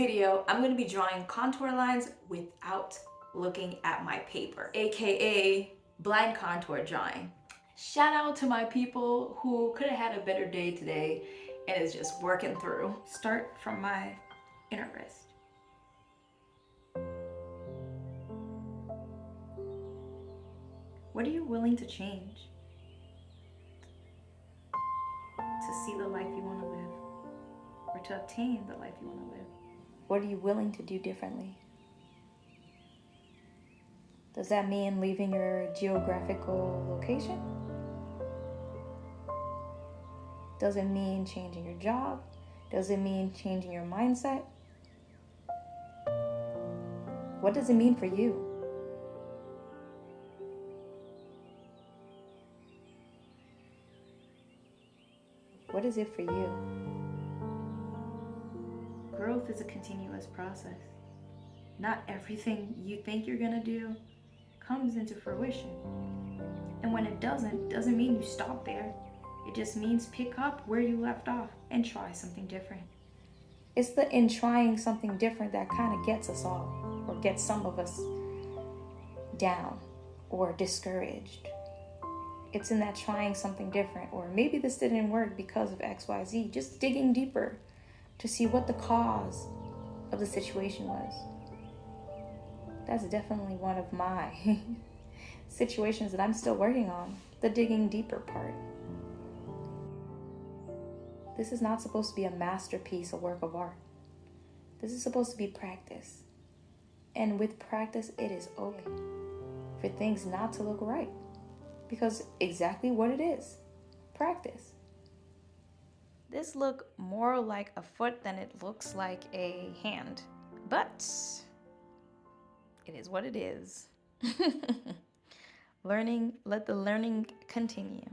video, I'm gonna be drawing contour lines without looking at my paper, AKA blind contour drawing. Shout out to my people who could have had a better day today and is just working through. Start from my inner wrist. What are you willing to change to see the life you want to live, or to obtain the life you want to live? What are you willing to do differently? Does that mean leaving your geographical location? Does it mean changing your job? Does it mean changing your mindset? What does it mean for you? What is it for you? Growth is a continuous process. Not everything you think you're gonna do comes into fruition. And when it doesn't mean you stop there. It just means pick up where you left off and try something different. It's the in trying something different that kind of gets us all, or gets some of us down or discouraged. It's in that trying something different, or maybe this didn't work because of XYZ, just digging deeper to see what the cause of the situation was. That's definitely one of my situations that I'm still working on, the digging deeper part. This is not supposed to be a masterpiece, a work of art. This is supposed to be practice. And with practice, it is okay for things not to look right. Because exactly what it is, practice. This look more like a foot than it looks like a hand. But it is what it is. Let the learning continue.